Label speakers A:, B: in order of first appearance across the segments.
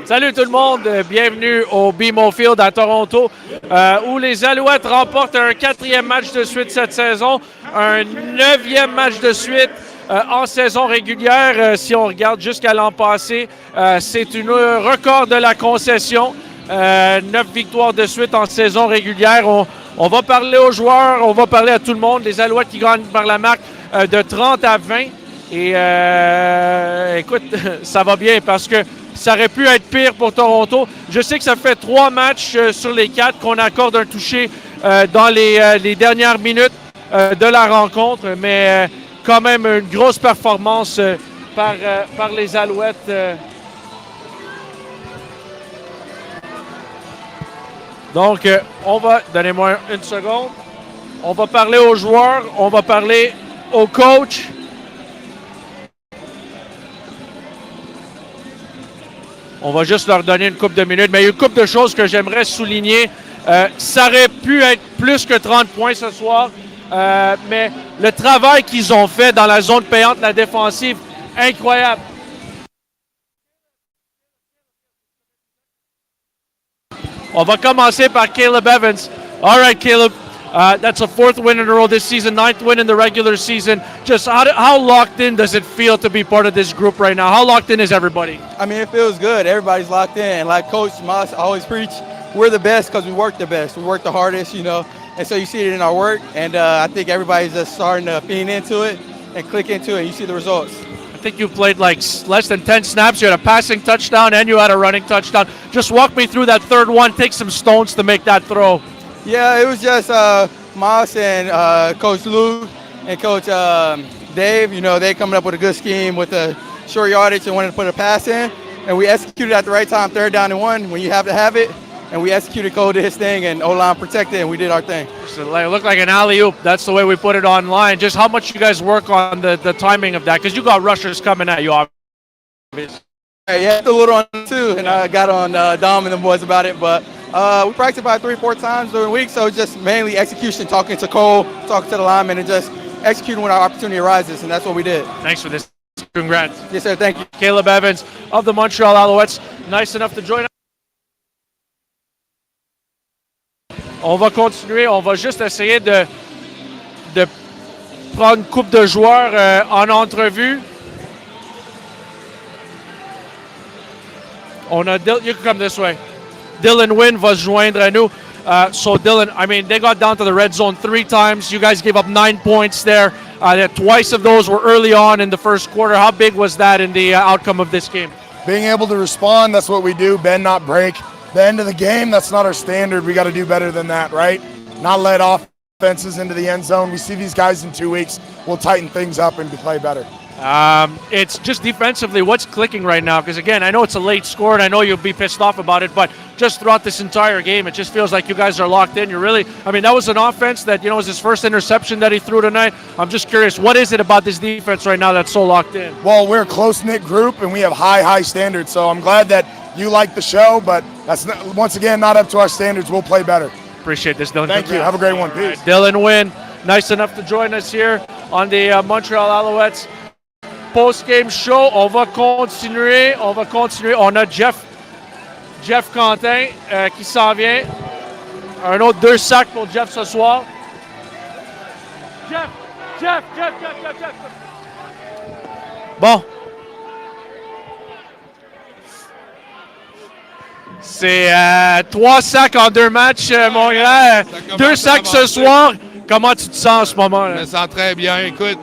A: Salut tout le monde, bienvenue au BMO Field à Toronto où les Alouettes remportent un 4e match de suite cette saison, un 9e match de suite en saison régulière. Si on regarde jusqu'à l'an passé, c'est un record de la concession, 9 victoires de suite en saison régulière. On va parler aux joueurs, on va parler à tout le monde, les Alouettes qui gagnent par la marque de 30-20 et écoute, ça va bien parce que ça aurait pu être pire pour Toronto. Je sais que ça fait 3 matchs sur les 4 qu'on accorde un toucher dans les dernières minutes de la rencontre, mais quand même une grosse performance par les Alouettes. Donc, on va, donnez-moi une seconde, on va parler aux joueurs, on va parler au coach. On va juste leur donner une couple de minutes. Mais il y a une couple de choses que j'aimerais souligner. Ça aurait pu être plus que 30 points ce soir. Mais le travail qu'ils ont fait dans la zone payante, la défensive, incroyable. On va commencer par Caleb Evans. All right, Caleb. That's a 4th win in a row this season, 9th win in the regular season. Just how locked in does it feel to be part of this group right now? How locked in is everybody?
B: I mean, it feels good. Everybody's locked in. Like Coach Moss always preach, we're the best because we work the best. We work the hardest, you know. And so you see it in our work. And I think everybody's just starting to feed into it and click into it. You see the results.
A: I think you played like less than 10 snaps. You had a passing touchdown and you had a running touchdown. Just walk me through that third one. Take some stones to make that throw.
B: Yeah, it was just Moss and Coach Lou and Coach Dave. You know, they coming up with a good scheme with a short yardage and wanted to put a pass in. And we executed at the right time, 3rd down and 1, when you have to have it. And we executed, Cole did his thing, and O-line protected, and we did our thing.
A: So it looked like an alley-oop. That's the way we put it online. Just how much you guys work on the timing of that? Because you got rushers coming at you, obviously.
B: Hey, yeah, a little on too, and I got on Dom and the boys about it. But we practiced about 3-4 times during the week, so it's just mainly execution, talking to Cole, talking to the linemen, and just executing when our opportunity arises, and that's what we did.
A: Thanks for this. Congrats.
B: Yes, sir. Thank you.
A: Caleb Evans of the Montreal Alouettes, nice enough to join us. On va continuer, on va juste essayer de prendre une couple de joueurs en entrevue. On a you can come this way. Dylan Wynn va se joindre à nous. So Dylan, I mean, they got down to the red zone 3 times. You guys gave up 9 points there. Twice of those were early on in the first quarter. How big was that in the outcome of this game?
C: Being able to respond, that's what we do. Bend, not break. The end of the game, that's not our standard. We got to do better than that, right? Not let offenses into the end zone. We see these guys in 2 weeks. We'll tighten things up and play better.
A: It's just defensively, what's clicking right now? Because again, I know it's a late score and I know you'll be pissed off about it, but just throughout this entire game, it just feels like you guys are locked in. You're really, I mean, that was an offense that, you know, was his first interception that he threw tonight. I'm just curious, what is it about this defense right now that's so locked in?
C: Well, we're a close-knit group and we have high standards, so I'm glad that you like the show, but that's not, once again not up to our standards. We'll play better.
A: Appreciate this, Dylan.
C: Thank you. Have a great one. Peace.
A: Dylan Wynn, nice enough to join us here on the Montreal Alouettes post-game show. On va continuer. On a Jeff Quentin qui s'en vient. Un autre 2 sacs pour Jeff ce soir. Jeff. Bon. C'est 3 sacs en 2 matchs, mon grand. 2 sacs ce soir. Comment tu te sens en ce moment?
D: Je me sens très bien. Écoute,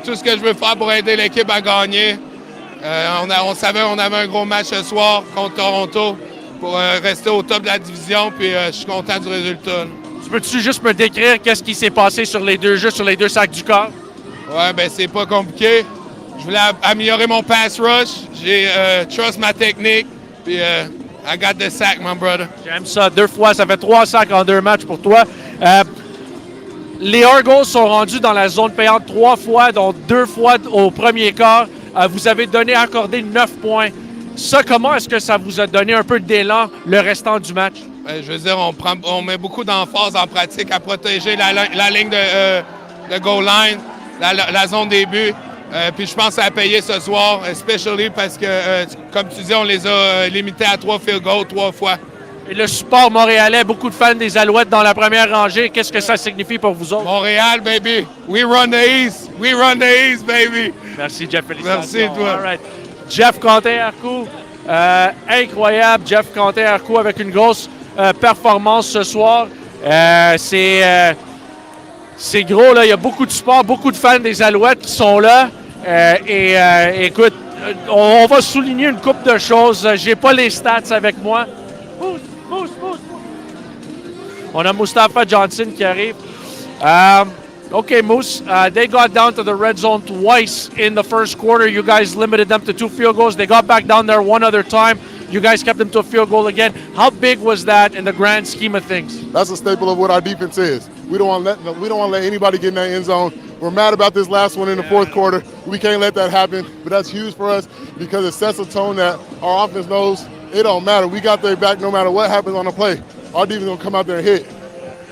D: tout ce que je veux faire pour aider l'équipe à gagner. On savait qu'on avait un gros match ce soir contre Toronto pour rester au top de la division. Puis je suis content du résultat.
A: Peux-tu juste me décrire qu'est-ce qui s'est passé sur les 2 jeux, sur les 2 sacs du corps?
D: Ouais, ben c'est pas compliqué. Je voulais améliorer mon pass rush. J'ai trust ma technique. Puis I got the sack, my brother.
A: J'aime ça. 2 fois, ça fait 3 sacs en 2 matchs pour toi. Les Argonauts sont rendus dans la zone payante 3 fois, dont 2 fois au premier quart. Vous avez accordé 9 points. Ça, comment est-ce que ça vous a donné un peu d'élan le restant du match?
D: Ben, je veux dire, on met beaucoup d'emphase en pratique à protéger la ligne de goal line, la zone des buts. Puis je pense que ça a payé ce soir, especially parce que, comme tu dis, on les a limités à 3 field goals 3 fois.
A: Et le support montréalais, beaucoup de fans des Alouettes dans la première rangée. Qu'est-ce que ça signifie pour vous autres?
D: Montréal, baby. We run the East. We run the East, baby.
A: Merci, Jeff. Félicitations.
D: Merci, toi.
A: All right. Jeff Quentin-Arcou, incroyable. Jeff Quentin-Arcou avec une grosse performance ce soir. C'est gros, là. Il y a beaucoup de support, beaucoup de fans des Alouettes qui sont là. Écoute, on va souligner une couple de choses. J'ai pas les stats avec moi. On a Mustafa Johnson qui arrive. Okay, Moose, they got down to the red zone twice in the first quarter. You guys limited them to 2 field goals. They got back down there one other time. You guys kept them to a field goal again. How big was that in the grand scheme of things?
E: That's a staple of what our defense is. We don't want to let anybody get in that end zone. We're mad about this last one in the fourth quarter. We can't let that happen, but that's huge for us because it sets a tone that our offense knows it don't matter. We got their back no matter what happens on the play. Our defense going to come out there and hit.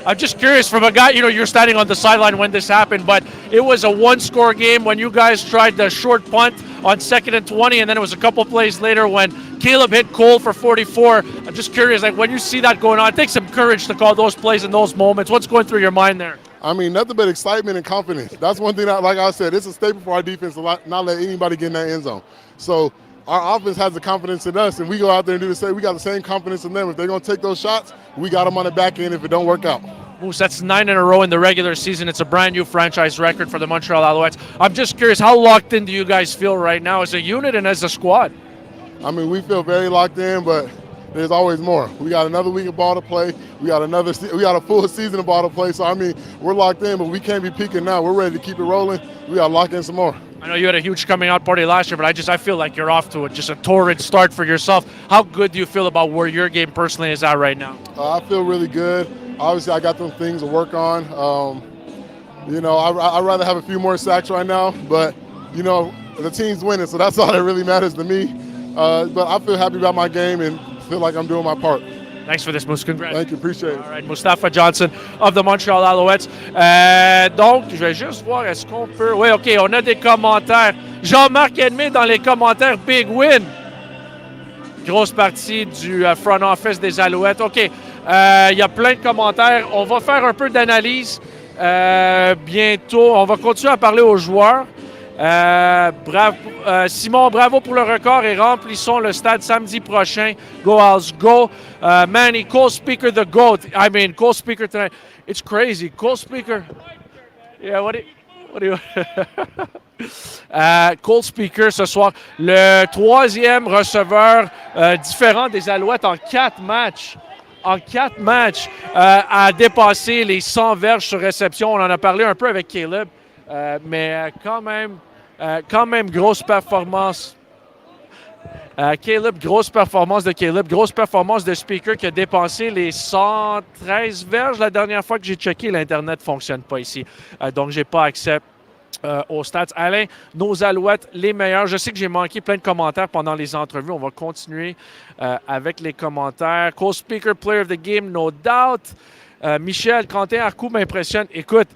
A: I'm just curious from a guy, you're standing on the sideline when this happened, but it was a one-score game when you guys tried the short punt on 2nd and 20, and then it was a couple plays later when Caleb hit Cole for 44. I'm just curious, like when you see that going on, it takes some courage to call those plays in those moments. What's going through your mind there?
E: I mean, nothing but excitement and confidence. That's one thing, like I said, it's a staple for our defense to not let anybody get in that end zone. So our offense has the confidence in us, and we go out there and do the same. We got the same confidence in them. If they're going to take those shots, we got them on the back end if it don't work out.
A: Moose, that's 9 in a row in the regular season. It's a brand new franchise record for the Montreal Alouettes. I'm just curious, how locked in do you guys feel right now as a unit and as a squad?
E: I mean, we feel very locked in, but there's always more. We got another week of ball to play. We got a full season of ball to play. So, I mean, we're locked in, but we can't be peaking now. We're ready to keep it rolling. We got to lock in some more.
A: I know you had a huge coming out party last year, but I feel like you're off to just a torrid start for yourself. How good do you feel about where your game personally is at right now?
E: I feel really good. Obviously, I got some things to work on. I'd rather have a few more sacks right now, but, the team's winning, so that's all that really matters to me. But I feel happy about my game and feel like I'm doing my part.
A: Thanks for this, Moose. Congrats.
E: Thank you. Appreciate it.
A: All right, Mustafa Johnson of the Montreal Alouettes. Donc, je vais juste voir, est-ce qu'on peut... Oui, OK, on a des commentaires. Jean-Marc Edmé dans les commentaires, big win. Grosse partie du front office des Alouettes. OK, il y a plein de commentaires. On va faire un peu d'analyse bientôt. On va continuer à parler aux joueurs. Simon, bravo pour le record et remplissons le stade samedi prochain. Go Owls, go. Manny, Cole Speaker, the GOAT. I mean, Cole Speaker tonight. It's crazy. Cole Speaker. Yeah, what do you Cole Speaker ce soir. Le 3e receveur différent des Alouettes en 4 matchs. En 4 matchs, a dépassé les 100 verges sur réception. On en a parlé un peu avec Caleb. Mais quand même, grosse performance. Grosse performance de Speaker qui a dépensé les 113 verges. La dernière fois que j'ai checké, l'Internet ne fonctionne pas ici. Donc, je n'ai pas accès aux stats. Alain, nos Alouettes, les meilleurs. Je sais que j'ai manqué plein de commentaires pendant les entrevues. On va continuer avec les commentaires. Cole Speaker, Player of the Game, no doubt. Michel Quentin-Arcou m'impressionne. Écoute,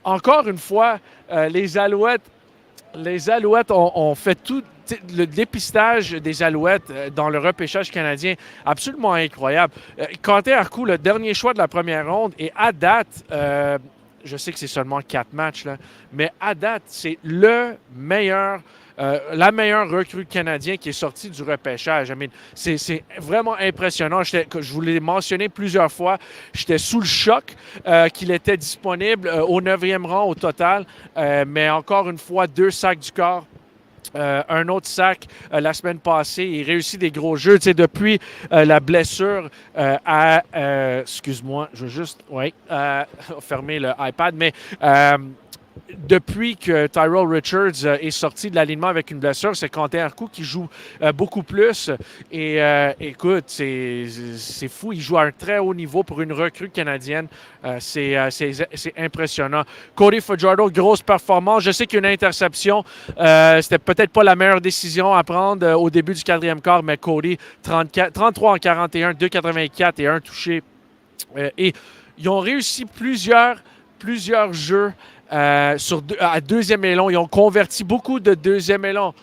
A: encore une fois, les Alouettes ont fait tout le dépistage des Alouettes dans le repêchage canadien. Absolument incroyable. Quentin-Arcou, le dernier choix de la première ronde, et à date, je sais que c'est seulement 4 matchs, là, mais à date, c'est la meilleure recrue canadienne qui est sortie du repêchage. I mean, c'est vraiment impressionnant. Je vous l'ai mentionné plusieurs fois. J'étais sous le choc qu'il était disponible au 9e rang au total. Mais encore une fois, 2 sacs du corps. Un autre sac la semaine passée. Il réussit des gros jeux. Tu sais, depuis la blessure excuse-moi, je veux juste fermer le iPad. Mais depuis que Tyrell Richards est sorti de l'alignement avec une blessure, c'est Quentin-Arcou qui joue beaucoup plus. Et écoute, c'est fou. Il joue à un très haut niveau pour une recrue canadienne. C'est impressionnant. Cody Fajardo, grosse performance. Je sais qu'il y a une interception. C'était peut-être pas la meilleure décision à prendre au début du 4e quart, mais Cody, 33 en 41, 2,84 et 1 touché. Et ils ont réussi plusieurs jeux à deuxième et long. Ils ont converti beaucoup de deuxième et long.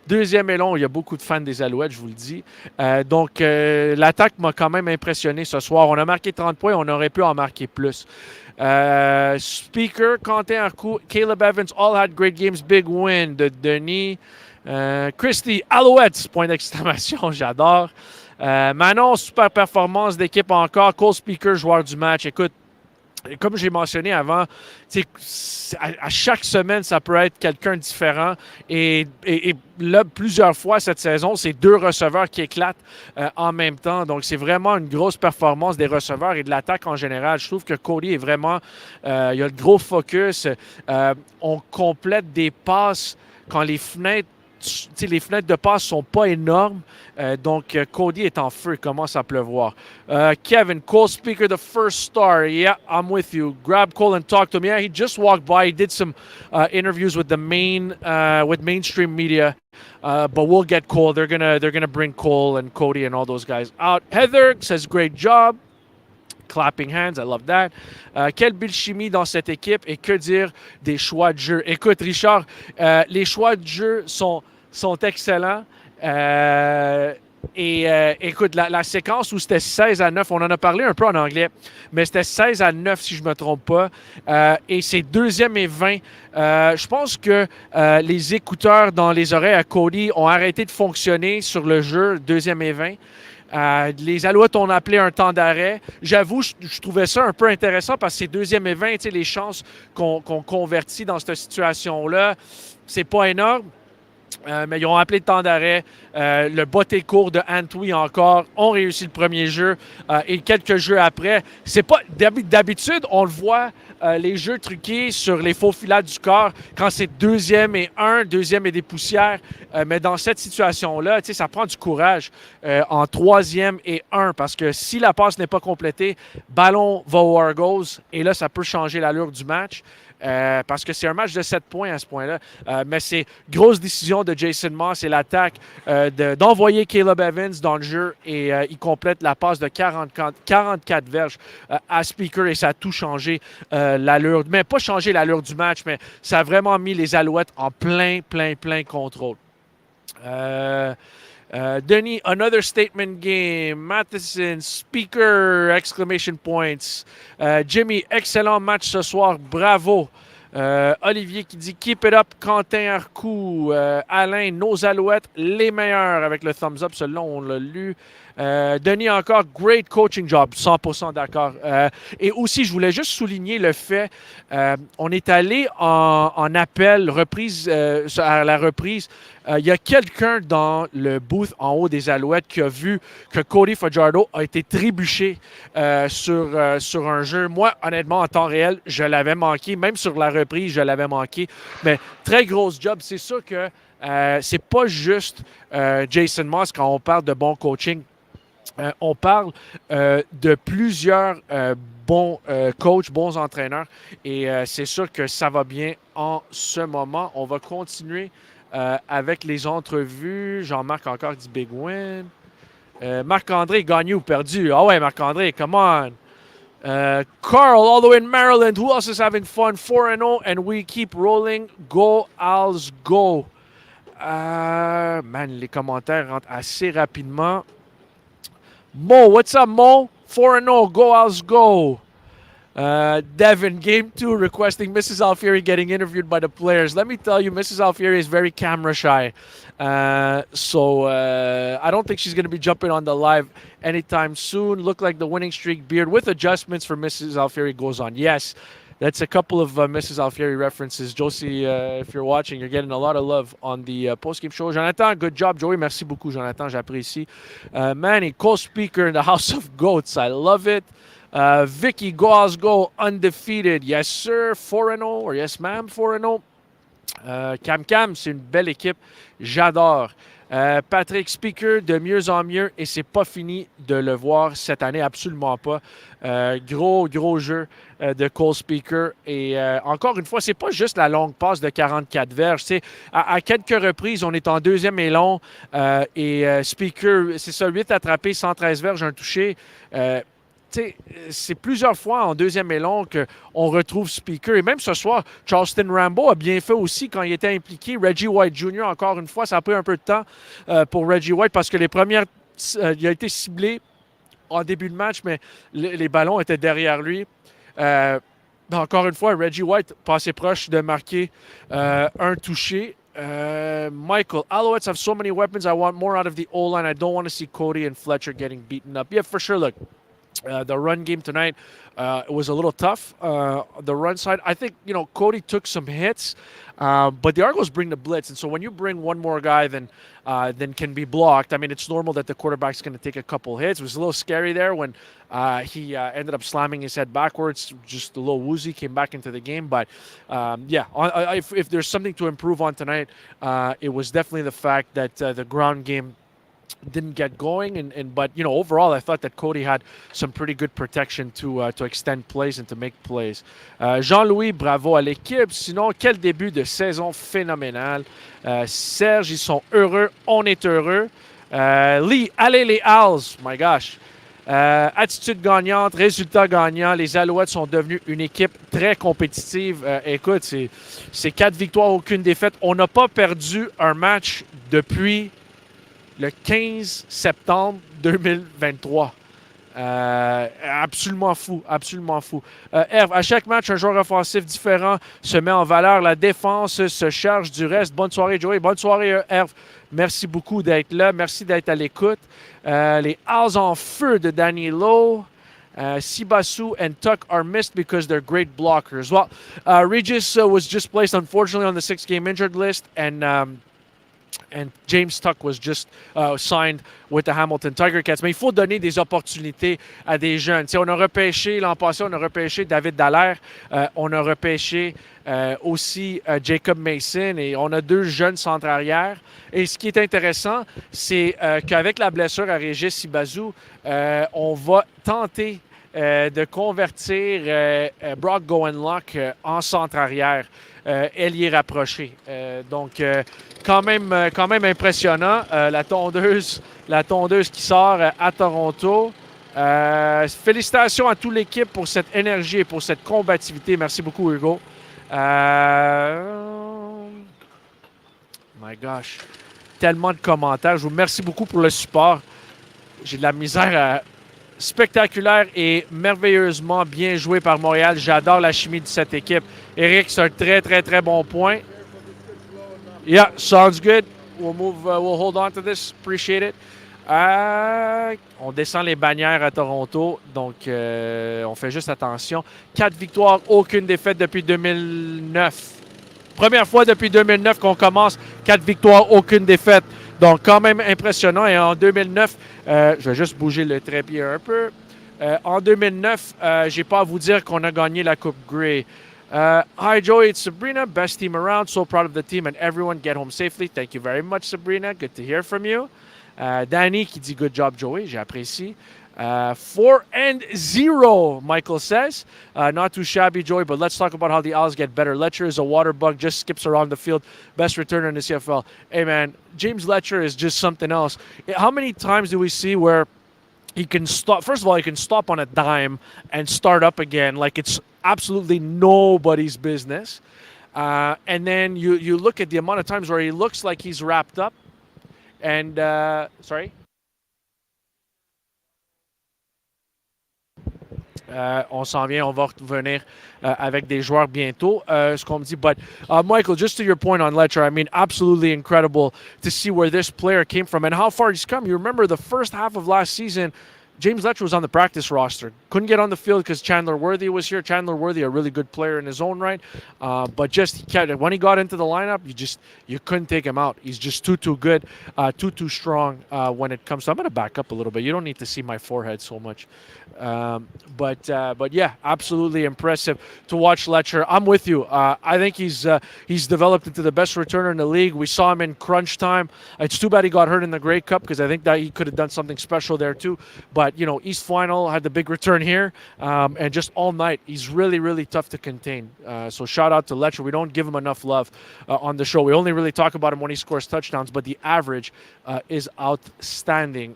A: Deuxième et long, il y a beaucoup de fans des Alouettes, je vous le dis. Donc, l'attaque m'a quand même impressionné ce soir. On a marqué 30 points, on aurait pu en marquer plus. Speaker, Quentin Arcou, Caleb Evans, all had great games. Big win de Denis. Christy, Alouettes, point d'exclamation, j'adore. Manon, super performance d'équipe encore. Cole Speaker, joueur du match. Écoute, comme j'ai mentionné avant, à chaque semaine, ça peut être quelqu'un de différent. Et là, plusieurs fois cette saison, c'est 2 receveurs qui éclatent en même temps. Donc, c'est vraiment une grosse performance des receveurs et de l'attaque en général. Je trouve que Cody est vraiment... il a le gros focus. On complète des passes quand les fenêtres de passe sont pas énormes. Donc, Cody est en feu. Il commence à pleuvoir. Kevin, Cole Speaker, the first star. Yeah, I'm with you. Grab Cole and talk to him. Yeah, he just walked by. He did some interviews with the with mainstream media. But we'll get Cole. They're gonna bring Cole and Cody and all those guys out. Heather says, great job. Clapping hands, I love that. Quelle belle chimie dans cette équipe et que dire des choix de jeu. Écoute, Richard, les choix de jeu sont excellents. Écoute, la séquence où c'était 16-9, on en a parlé un peu en anglais, mais c'était 16-9 si je ne me trompe pas. Et c'est 2e et 20. Je pense que les écouteurs dans les oreilles à Cody ont arrêté de fonctionner sur le jeu 2e et 20. Les Alouettes ont appelé un temps d'arrêt. J'avoue, je trouvais ça un peu intéressant parce que c'est 2e et 20, les chances qu'on convertit dans cette situation-là, c'est pas énorme. Mais ils ont appelé le temps d'arrêt. Le botté court de Antwi encore ont réussi le premier jeu. Et quelques jeux après, c'est pas d'habitude, on le voit, les jeux truqués sur les faux filades du corps quand c'est 2e et 1, 2e et des poussières. Mais dans cette situation-là, ça prend du courage en 3e et 1 parce que si la passe n'est pas complétée, ballon va aux Argonauts et là, ça peut changer l'allure du match. Parce que c'est un match de 7 points à ce point-là. Mais c'est grosse décision de Jason Moss et l'attaque d'envoyer Caleb Evans dans le jeu et il complète la passe de 44 verges à Speaker et ça a tout changé l'allure. Mais pas changé l'allure du match, mais ça a vraiment mis les Alouettes en plein contrôle. Denis, another statement game. Matheson, Speaker, exclamation points. Jimmy, excellent match ce soir, bravo. Olivier qui dit keep it up. Quentin Arcou, Alain, nos Alouettes, les meilleurs avec le thumbs up, celui-là on l'a lu. Denis encore, great coaching job, 100% d'accord. Et aussi, je voulais juste souligner le fait, on est allé en appel, à la reprise. Il y a quelqu'un dans le booth en haut des Alouettes qui a vu que Cody Fajardo a été trébuché sur un jeu. Moi, honnêtement, en temps réel, je l'avais manqué. Même sur la reprise, je l'avais manqué. Mais très grosse job. C'est sûr que c'est pas juste Jason Moss quand on parle de bon coaching. On parle de plusieurs bons coachs, bons entraîneurs. Et c'est sûr que ça va bien en ce moment. On va continuer avec les entrevues. Jean-Marc encore dit big win. Marc-André, gagné ou perdu? Ah ouais, Marc-André, come on. Carl, all the way in Maryland. Who else is having fun? 4-0 and we keep rolling. Go, Als, go. Man, les commentaires rentrent assez rapidement. Mo, what's up, Mo? 4-0, go, Als, go. Devin, game 2, requesting Mrs. Alfieri getting interviewed by the players. Let me tell you, Mrs. Alfieri is very camera shy. So I don't think she's going to be jumping on the live anytime soon. Look like the winning streak beard with adjustments for Mrs. Alfieri goes on. Yes, that's a couple of Mrs. Alfieri references. Josie, if you're watching, you're getting a lot of love on the post-game show. Jonathan, good job. Joey, merci beaucoup, Jonathan. J'apprécie. Manny, co-speaker in the House of Goats. I love it. Vicky, go undefeated. Yes, sir. 4-0. Or yes, ma'am, 4-0. Cam, c'est une belle équipe. J'adore. Patrick, Speaker, de mieux en mieux. Et c'est pas fini de le voir cette année, absolument pas. Gros jeu de Cole Speaker. Et encore une fois, c'est pas juste la longue passe de 44 verges. À quelques reprises, on est en 2e et long. Et Speaker, c'est ça, 8 attrapés, 113 verges, un touché. c'est plusieurs fois en deuxième et long qu'on retrouve Speaker. Et même ce soir, Charleston Rambo a bien fait aussi quand il était impliqué. Reggie White Jr., encore une fois, ça a pris un peu de temps pour Reggie White parce que les premières, il a été ciblé en début de match, mais les ballons étaient derrière lui. Encore une fois, Reggie White passé proche de marquer un touché. Michael, Alouettes have so many weapons. I want more out of the O-line. I don't want to see Cody and Fletcher getting beaten up. Yeah, for sure. Look, the run game tonight it was a little tough. The run side, I think, Cody took some hits, but the Argos bring the blitz. And so when you bring one more guy than can be blocked, I mean, it's normal that the quarterback's going to take a couple hits. It was a little scary there when he ended up slamming his head backwards, just a little woozy, came back into the game. But, if there's something to improve on tonight, it was definitely the fact that the ground game didn't get going, but overall I thought that Cody had some pretty good protection to extend plays and to make plays. Jean-Louis, bravo à l'équipe. Sinon, quel début de saison phénoménal. Serge, ils sont heureux, on est heureux. Lee, allez les Owls, my gosh. Attitude gagnante, résultat gagnant. Les Alouettes sont devenus une équipe très compétitive. Écoute, c'est 4 victoires, aucune défaite. On n'a pas perdu un match depuis le 15 septembre 2023. Absolument fou, absolument fou. Herve, à chaque match, un joueur offensif différent se met en valeur. La défense se charge du reste. Bonne soirée, Joey. Bonne soirée, Herve. Merci beaucoup d'être là. Merci d'être à l'écoute. Les Owls en feu de Danilo. Sibasu and Tuck are missed because they're great blockers. Well, Regis was just placed, unfortunately, on the 6-game injured list, and James Tuck was just signed with the Hamilton Tiger Cats. Mais il faut donner des opportunités à des jeunes. T'sais, on a repêché, l'an passé, on a repêché David Dallaire. On a repêché aussi Jacob Mason. Et on a 2 jeunes centres arrière. Et ce qui est intéressant, c'est qu'avec la blessure à Régis Sibazou, on va tenter de convertir Brock Gowenlock en centre arrière. Ailier rapproché. Donc, quand même impressionnant. La tondeuse qui sort à Toronto. Félicitations à toute l'équipe pour cette énergie et pour cette combativité. Merci beaucoup, Hugo. My gosh. Tellement de commentaires. Je vous remercie beaucoup pour le support. J'ai de la misère à... Spectaculaire et merveilleusement bien joué par Montréal. J'adore la chimie de cette équipe. Eric, c'est un très, très, très bon point. Yeah, sounds good. We'll hold on to this. Appreciate it. On descend les bannières à Toronto, donc on fait juste attention. 4 victoires, aucune défaite depuis 2009. Première fois depuis 2009 qu'on commence 4 victoires, aucune défaite. Donc, quand même impressionnant. Et en 2009, je vais juste bouger le trépied un peu. En 2009, j'ai pas à vous dire qu'on a gagné la Coupe Grey. Hi, Joey. It's Sabrina. Best team around. So proud of the team and everyone. Get home safely. Thank you very much, Sabrina. Good to hear from you. Danny qui dit good job, Joey. J'apprécie. 4-0, Michael says. Not too shabby, Joey, but let's talk about how the Owls get better. Letcher is a water bug, just skips around the field. Best returner in the CFL. Hey, man, James Letcher is just something else. How many times do we see where he can stop? First of all, he can stop on a dime and start up again like it's absolutely nobody's business. And then you look at the amount of times where he looks like he's wrapped up. And, sorry? On s'en vient, on va revenir avec des joueurs bientôt, ce qu'on me dit. But Michael, just to your point on Letcher, I mean, absolutely incredible to see where this player came from and how far he's come. You remember the first half of last season, James Letcher was on the practice roster. Couldn't get on the field because Chandler Worthy was here. Chandler Worthy, a really good player in his own right. But just when he got into the lineup, you couldn't take him out. He's just too good, too strong when it comes to... I'm going to back up a little bit. You don't need to see my forehead so much. But yeah, absolutely impressive to watch Letcher. I'm with you. I think he's developed into the best returner in the league. We saw him in crunch time. It's too bad he got hurt in the Grey Cup because I think that he could have done something special there too. But, East Final had the big return here. And just all night, he's really, really tough to contain. So shout out to Letcher. We don't give him enough love on the show. We only really talk about him when he scores touchdowns, but the average is outstanding.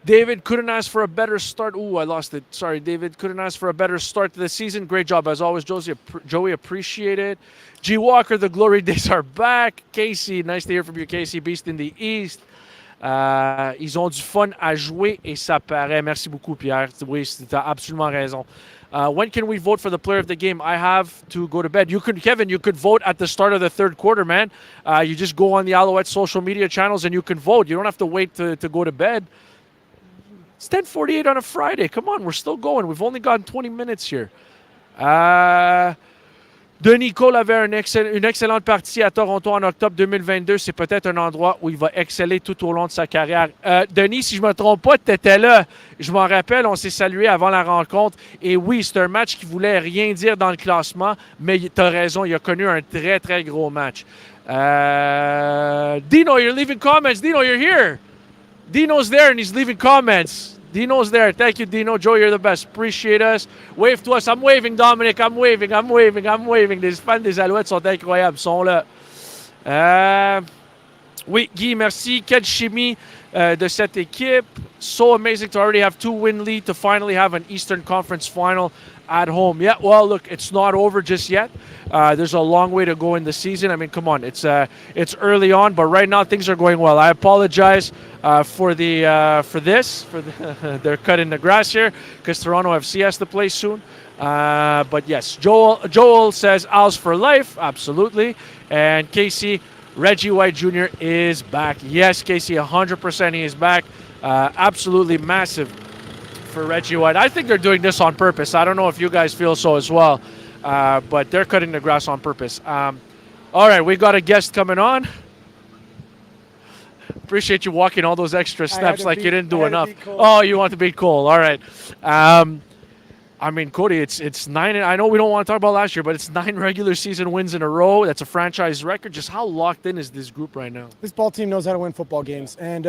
A: David couldn't ask for a better start. Ooh, I lost it. Sorry, David couldn't ask for a better start to the season. Great job as always, Joey. Appreciate it. G Walker, the glory days are back. Casey, nice to hear from you, Casey. Beast in the East. Ils ont du fun à jouer et ça paraît. Merci beaucoup, Pierre. Oui, tu as absolument raison. When can we vote for the player of the game? I have to go to bed. Kevin, you could vote at the start of the third quarter, man. You just go on the Alouettes social media channels and you can vote. You don't have to wait to go to bed. It's 10:48 on a Friday. Come on, we're still going. We've only gotten 20 minutes here. Denis Cole avait une excellente partie à Toronto en octobre 2022. C'est peut-être un endroit où il va exceller tout au long de sa carrière. Denis, si je ne me trompe pas, tu étais là. Je m'en rappelle, on s'est salué avant la rencontre. Et oui, c'est un match qui voulait rien dire dans le classement, mais tu as raison, il a connu un très, très gros match. Dino, you're leaving comments. Dino, you're here. Dino's there and he's leaving comments. Dino's there. Thank you, Dino. Joe, you're the best. Appreciate us. Wave to us. I'm waving, Dominic. I'm waving. Les fans des Alouettes sont incroyables. Ils sont là. Oui, Guy, merci. Quelle chimie de cette équipe. So amazing to already have 2-win lead to finally have an Eastern Conference final at home. Yeah, well, look, it's not over just yet. There's a long way to go in the season. I mean, come on, it's early on, but right now things are going well. I apologize for they're cutting the grass here because Toronto FC has to play soon. But yes, Joel says Als for life, absolutely. And Casey, Reggie White Jr. is back. Yes, Casey, 100% he is back. Absolutely massive for Reggie White. I think they're doing this on purpose. I don't know if you guys feel so as well, but they're cutting the grass on purpose. All right, we got a guest coming on. Appreciate you walking all those extra steps like you didn't do enough. Oh, you want to beat Cole. All right. I mean, Cody, it's 9. I know we don't want to talk about last year, but it's 9 regular season wins in a row. That's a franchise record. Just how locked in is this group right now?
F: This ball team knows how to win football games, and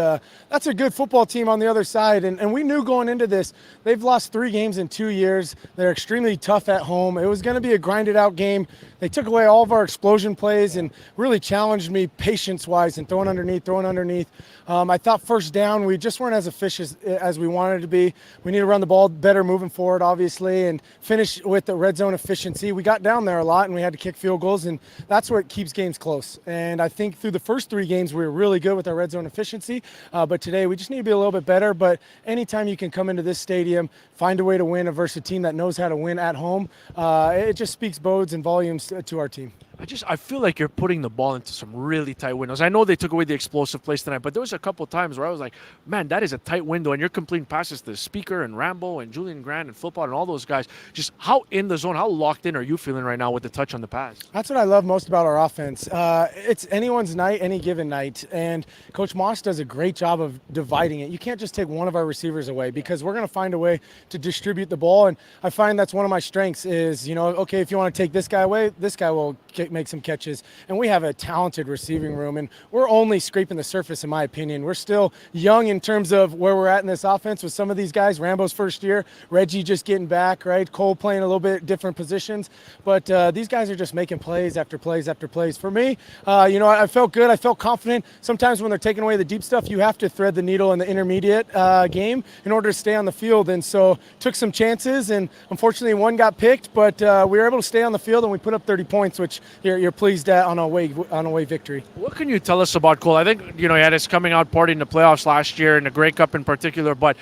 F: that's a good football team on the other side. And we knew going into this, they've lost 3 games in 2 years. They're extremely tough at home. It was going to be a grinded-out game. They took away all of our explosion plays and really challenged me patience-wise and throwing underneath. I thought first down, we just weren't as efficient as we wanted to be. We need to run the ball better moving forward, obviously, and finish with the red zone efficiency. We got down there a lot, and we had to kick field goals, and that's what keeps games close. And I think through the first 3 games, we were really good with our red zone efficiency. But today, we just need to be a little bit better. But anytime you can come into this stadium, find a way to win versus a team that knows how to win at home, it just speaks bodes and volumes to our team.
A: I feel like you're putting the ball into some really tight windows. I know they took away the explosive plays tonight, but there was a couple times where I was like, man, that is a tight window, and you're completing passes to Speaker and Rambo and Julian Grant and Football and all those guys. Just how in the zone, how locked in are you feeling right now with the touch on the pass?
F: That's what I love most about our offense. It's anyone's night, any given night, and Coach Moss does a great job of dividing it. You can't just take one of our receivers away because we're going to find a way to distribute the ball, and I find that's one of my strengths is, okay, if you want to take this guy away, this guy will make some catches, and we have a talented receiving room, and we're only scraping the surface in my opinion. We're still young in terms of where we're at in this offense with some of these guys. Rambo's first year, Reggie just getting back, right? Cole playing a little bit different positions, but these guys are just making plays after plays after plays. For me, I felt good. I felt confident. Sometimes when they're taking away the deep stuff, you have to thread the needle in the intermediate game in order to stay on the field, and so took some chances, and unfortunately one got picked, but we were able to stay on the field, and we put up 30 points, which you're pleased at on a away victory.
A: What can you tell us about Cole? I think he had his coming out party in the playoffs last year, in the Grey Cup in particular, but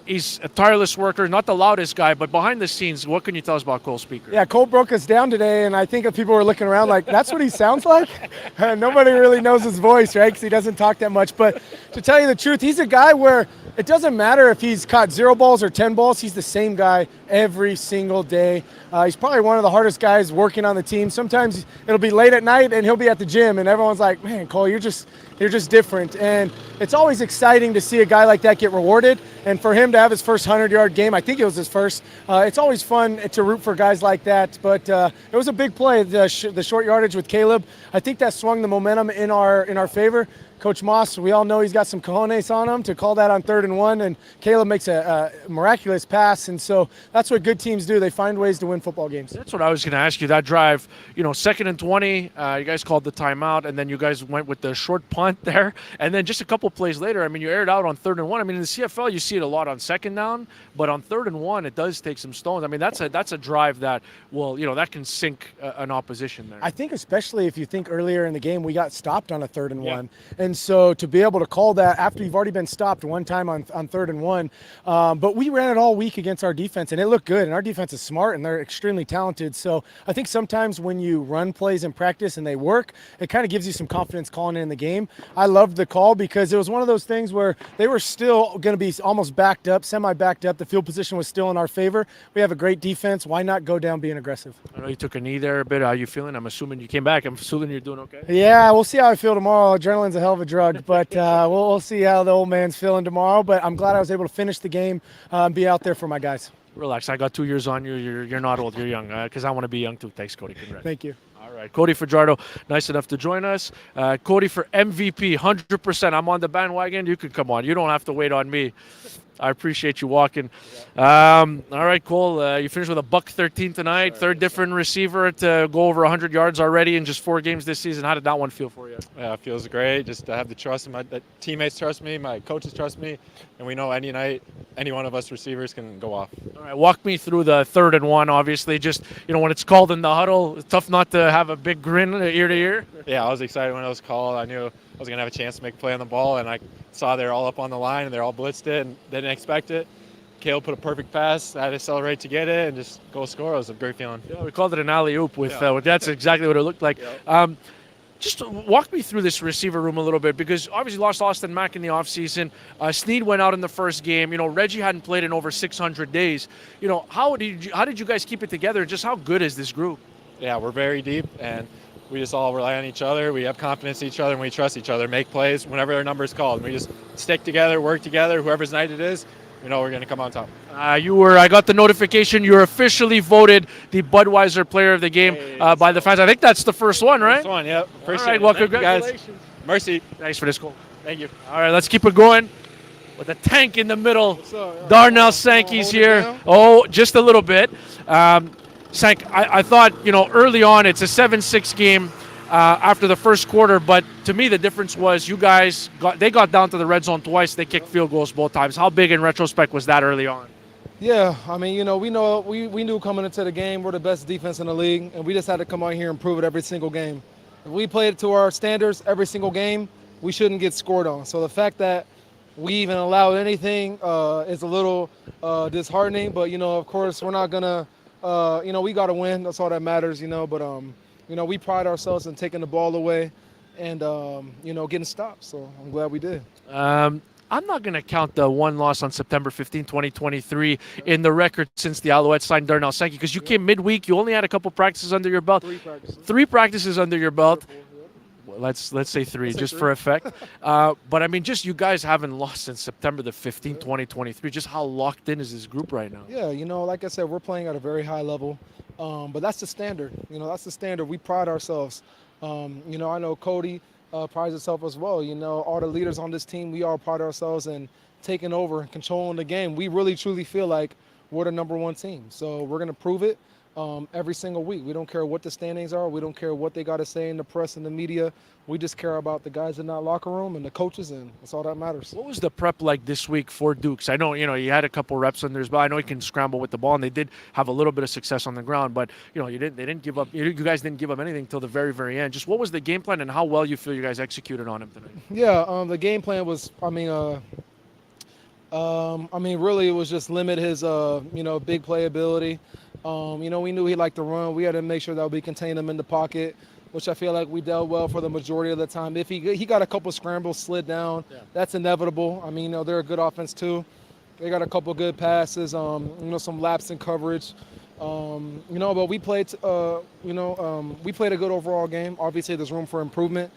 A: he's a tireless worker, not the loudest guy, but behind the scenes, what can you tell us about Cole, Speaker?
F: Yeah, Cole broke us down today, and I think if people were looking around like, that's what he sounds like? Nobody really knows his voice, right, because he doesn't talk that much, but to tell you the truth, he's a guy where it doesn't matter if he's caught 0 balls or 10 balls, he's the same guy every single day. He's probably one of the hardest guys working on the team. Sometimes it'll be late at night and he'll be at the gym and everyone's like, man, Cole, you're just different. And it's always exciting to see a guy like that get rewarded. And for him to have his first 100-yard game, I think it was his first, it's always fun to root for guys like that. But it was a big play, the short yardage with Caleb. I think that swung the momentum in our favor. Coach Moss, we all know he's got some cojones on him to call that on 3rd and 1, and Caleb makes a miraculous pass, and so that's that's what good teams do. They find ways to win football games.
A: That's what I was going to ask you. That drive, 2nd and 20, you guys called the timeout, and then you guys went with the short punt there. And then just a couple plays later, you aired out on 3rd and 1. In the CFL, you see it a lot on 2nd down, but on 3rd and 1, it does take some stones. That's a drive that that can sink an opposition there.
F: I think especially if you think earlier in the game, we got stopped on a 3rd and 1. And so to be able to call that after you've already been stopped one time on 3rd and 1, but we ran it all week against our defense, and it looked good. And our defense is smart, and they're extremely talented. So I think sometimes when you run plays in practice and they work, it kind of gives you some confidence calling it in the game. I loved the call because it was one of those things where they were still going to be almost backed up, semi-backed up. The field position was still in our favor. We have a great defense. Why not go down being aggressive?
A: I know you took a knee there a bit. How are you feeling? I'm assuming you came back. I'm assuming you're doing okay.
F: Yeah, we'll see how I feel tomorrow. Adrenaline's a hell of a drug, but we'll see how the old man's feeling tomorrow. But I'm glad I was able to finish the game and be out there for my guys.
A: Relax. I got 2 years on you. You're not old. You're young. Because I want to be young too. Thanks, Cody. Congrats.
F: Thank you.
A: All right. Cody Fajardo, nice enough to join us. Cody for MVP, 100%. I'm on the bandwagon. You can come on. You don't have to wait on me. I appreciate you walking. All right, Cole. You finished with a $113 tonight. Third different receiver to go over 100 yards already in just 4 games this season. How did that one feel for you?
G: Yeah, it feels great. Just to have the trust. My teammates trust me. My coaches trust me. And we know any night, any one of us receivers can go off.
A: All right, walk me through the 3rd and 1, obviously. Just, when it's called in the huddle, it's tough not to have a big grin ear to ear.
G: Yeah, I was excited when it was called. I knew I was going to have a chance to make a play on the ball, and I saw they're all up on the line, and they're all blitzed it, and they didn't expect it. Caleb put a perfect pass. I had to accelerate to get it and just go score. It was a great feeling.
A: Yeah, we called it an alley-oop with that's exactly what it looked like. Yeah. Just walk me through this receiver room a little bit, because obviously lost Austin Mack in the offseason. Snead went out in the first game. Reggie hadn't played in over 600 days. How did you guys keep it together? Just how good is this group?
G: Yeah, we're very deep, and we just all rely on each other. We have confidence in each other, and we trust each other. Make plays whenever our number is called. And we just stick together, work together, whoever's night it is. We know we're going to come on top.
A: I got the notification. You're officially voted the Budweiser Player of the Game by the fans. I think that's the first one, right?
G: First one, yep.
A: All right, well, congratulations.
G: Guys. Mercy.
A: Thanks for this call.
G: Thank you.
A: All right, let's keep it going. With a tank in the middle. Darnell Sankey's here. Oh, just a little bit. Sank, I thought, early on it's a 7-6 game after the first quarter, but to me the difference was you guys got down to the red zone twice. They kicked field goals both times. How big in retrospect was that early on?
H: Yeah, we knew coming into the game we're the best defense in the league, and we just had to come out here and prove it every single game. If we played to our standards every single game, we shouldn't get scored on. So the fact that we even allowed anything is a little disheartening, but of course we're not gonna we got to win. That's all that matters, but we pride ourselves in taking the ball away and, getting stopped. So I'm glad we did.
A: I'm not going to count the one loss on September 15, 2023 in the record since the Alouettes signed Darnell Sankey, because you came midweek. You only had a couple practices under your belt. 3 practices under your belt. Well, let's say 3 just for effect. But, just you guys haven't lost since September the 15th, 2023. Just how locked in is this group right now?
H: Yeah, like I said, we're playing at a very high level. But that's the standard. That's the standard. We pride ourselves. I know Cody prides himself as well. All the leaders on this team, we all pride ourselves in taking over and controlling the game. We really, truly feel like we're the number 1 team. So we're going to prove it every single week. We don't care what the standings are. We don't care what they got to say in the press and the media. We just care about the guys in that locker room and the coaches, and that's all that matters.
A: What was the prep like this week for Dukes? I know, you had a couple reps under his belt. I know he can scramble with the ball, and they did have a little bit of success on the ground, but, they didn't give up. You guys didn't give up anything until the very, very end. Just what was the game plan and how well you feel you guys executed on him tonight?
H: Yeah, the game plan was, really it was just limit his, big playability. We knew he liked to run. We had to make sure that we contained him in the pocket, which I feel like we dealt well for the majority of the time. If he got a couple scrambles, slid down, that's inevitable. They're a good offense too. They got a couple good passes, some laps in coverage. But we played, we played a good overall game. Obviously, there's room for improvement.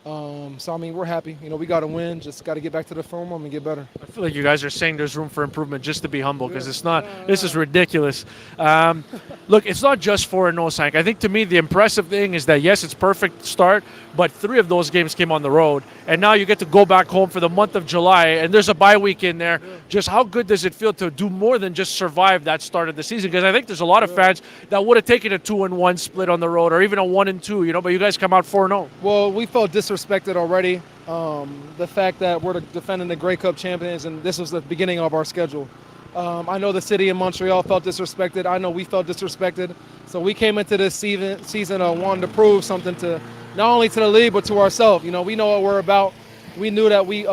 H: So, I mean, we're happy. You know, we got to win. Just got to get back to the film room and get better.
A: I feel like you guys are saying there's room for improvement, just to be humble, because it's not. This is ridiculous. Look, it's not just 4-0, Sank. I think to me the impressive thing is that, yes, it's perfect start, but 3 of those games came on the road. And now you get to go back home for the month of July, and there's a bye week in there. Just how good does it feel to do more than just survive that start of the season? Because I think there's a lot of fans that would have taken a 2-1 split on the road, or even a 1-2, but you guys come out 4-0.
H: Well, we felt disrespected already. The fact that we're defending the Grey Cup champions, and this was the beginning of our schedule. I know the city of Montreal felt disrespected. I know we felt disrespected. So we came into this season wanting to prove something to not only to the league, but to ourselves. We know what we're about. We knew that we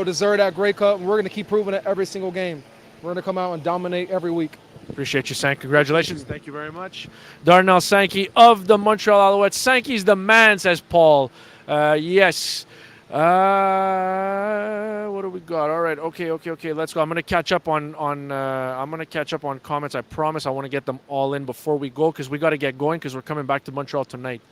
H: deserve that Grey Cup, and we're going to keep proving it every single game. We're going to come out and dominate every week.
A: Appreciate you, Sankey. Congratulations. Thank you very much. Darnell Sankey of the Montreal Alouettes. Sankey's the man, says Paul. Yes. What do we got? All right. Okay. Let's go. I'm gonna catch up on comments. I promise I want to get them all in before we go, because we got to get going, because we're coming back to Montreal tonight.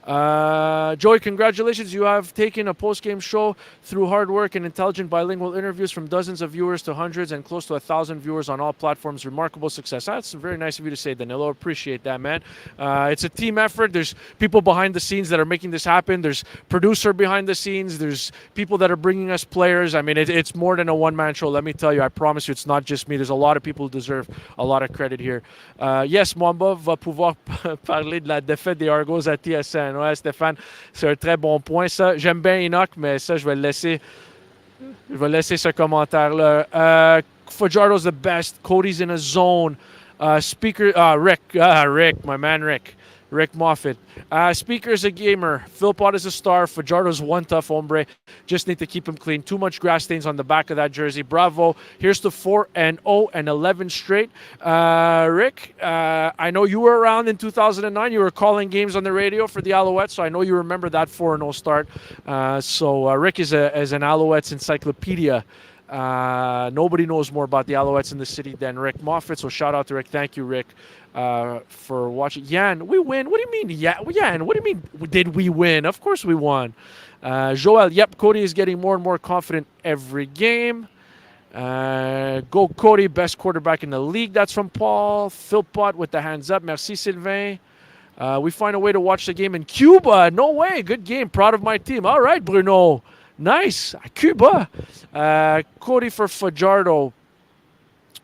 A: Joey, congratulations. You have taken a post-game show through hard work and intelligent bilingual interviews from dozens of viewers to hundreds and close to 1,000 viewers on all platforms. Remarkable success. That's very nice of you to say, Danilo. Appreciate that, man. It's a team effort. There's people behind the scenes that are making this happen. There's producer behind the scenes. There's people that are bringing us players. I mean, it's more than a one-man show. Let me tell you, I promise you, it's not just me. There's a lot of people who deserve a lot of credit here. Yes, Mwamba va pouvoir parler de la défaite des Argonauts à TSN. Ouais, Stéphane, c'est un très bon point, ça. J'aime bien Enoch, mais ça, je vais laisser ce commentaire-là. Fajardo's the best. Cody's in a zone. Rick, my man Rick Moffitt. Speaker's a gamer. Philpott is a star. Fajardo's one tough hombre. Just need to keep him clean. Too much grass stains on the back of that jersey. Bravo. Here's to 4-0 and 11 straight. Rick, I know you were around in 2009. You were calling games on the radio for the Alouettes, so I know you remember that 4-0 start. So Rick is an Alouettes encyclopedia. Nobody knows more about the Alouettes in the city than Rick Moffitt, so shout out to Rick. Thank you, Rick, for watching. Yan, we win. What do you mean, Yan? What do you mean, did we win? Of course we won. Joel, yep, Cody is getting more and more confident every game. Go Cody, best quarterback in the league. That's from Paul. Philpott with the hands up. Merci, Sylvain. We find a way to watch the game in Cuba. No way. Good game. Proud of my team. All right, Bruno. Nice. À Cuba. Cody for Fajardo.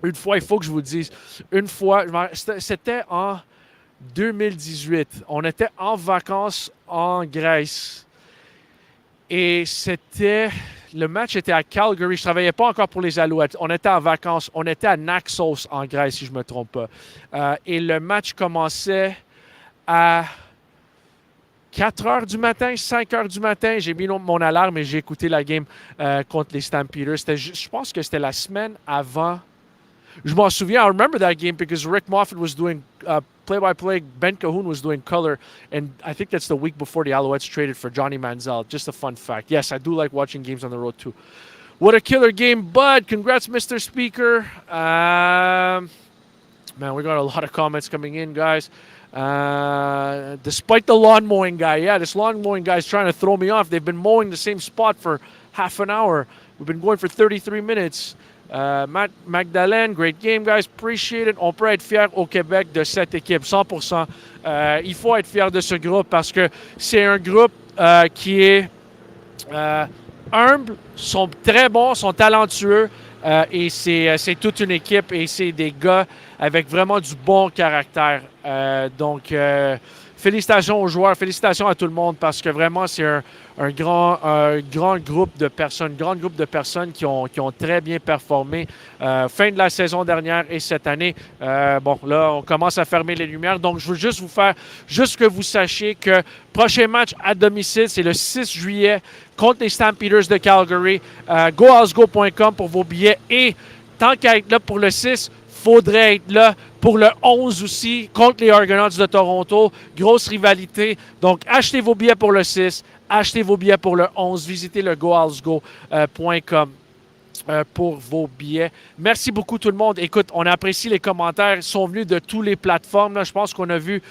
A: Une fois, il faut que je vous dise. Une fois, c'était en 2018. On était en vacances en Grèce. Et le match était à Calgary. Je ne travaillais pas encore pour les Alouettes. On était en vacances. On était à Naxos en Grèce, si je ne me trompe pas. Et le match commençait à 4 heures du matin, 5 heures du matin. J'ai mis mon alarme et j'ai écouté la game contre les Stampeders. Je pense que c'était la semaine avant. Je m'en souviens. I remember that game because Rick Moffitt was doing play-by-play. Ben Cahoon was doing color. And I think that's the week before the Alouettes traded for Johnny Manziel. Just a fun fact. Yes, I do like watching games on the road too. What a killer game, Bud. Congrats, Mr. Speaker. Man, we got a lot of comments coming in, guys. Despite the lawn mowing guy. Yeah, this lawn mowing guy is trying to throw me off. They've been mowing the same spot for half an hour. We've been going for 33 minutes. Matt Magdalene, great game, guys. Appreciate it. On peut être fier au Québec de cette équipe, 100%. Il faut être fier de ce groupe parce que c'est un groupe qui est humble, sont très bons, sont talentueux. Et c'est toute une équipe et c'est des gars avec vraiment du bon caractère. Donc, félicitations aux joueurs, félicitations à tout le monde parce que vraiment, c'est un grand groupe de personnes, qui ont très bien performé fin de la saison dernière et cette année. Bon, là, on commence à fermer les lumières. Donc, je veux juste que vous sachiez que prochain match à domicile, c'est le 6 juillet contre les Stampeders de Calgary. GoHouseGo.com pour vos billets. Et tant qu'à être là pour le 6, faudrait être là pour le 11 aussi, contre les Argonauts de Toronto. Grosse rivalité. Donc, achetez vos billets pour le 6, achetez vos billets pour le 11. Visitez le GoHouseGo.com pour vos billets. Merci beaucoup tout le monde. Écoute, on apprécie les commentaires. Ils sont venus de toutes les plateformes. Là. Je pense qu'on a vu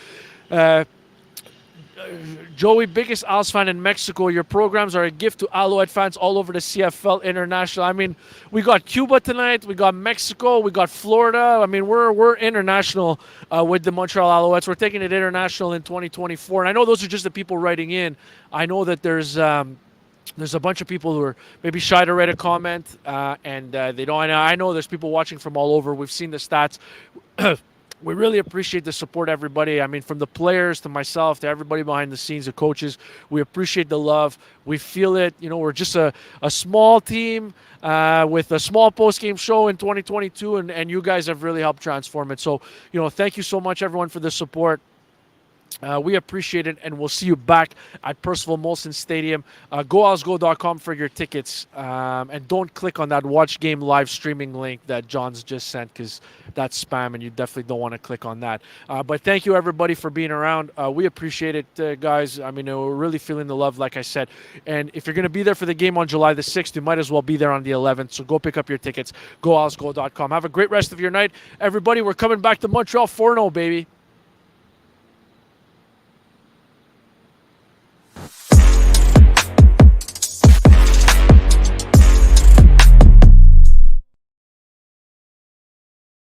A: Joey, biggest Als fan in Mexico. Your programs are a gift to Alouette fans all over the CFL International. I mean, we got Cuba tonight, we got Mexico, we got Florida. I mean, we're international with the Montreal Alouettes. We're taking it international in 2024. And I know those are just the people writing in. I know that there's a bunch of people who are maybe shy to write a comment, and they don't. I know there's people watching from all over. We've seen the stats. We really appreciate the support, everybody. I mean, from the players to myself to everybody behind the scenes, the coaches. We appreciate the love. We feel it. You know, we're just a small team with a small post-game show in 2022, and you guys have really helped transform it. So, you know, thank you so much, everyone, for the support. We appreciate it, and we'll see you back at Percival Molson Stadium. GoAlsGo.com for your tickets, and don't click on that watch game live streaming link that John's just sent, because that's spam, and you definitely don't want to click on that. But thank you, everybody, for being around. We appreciate it, guys. I mean, we're really feeling the love, like I said. And if you're going to be there for the game on July the 6th, you might as well be there on the 11th. So go pick up your tickets. GoAlsGo.com. Have a great rest of your night. Everybody, we're coming back to Montreal 4-0, baby.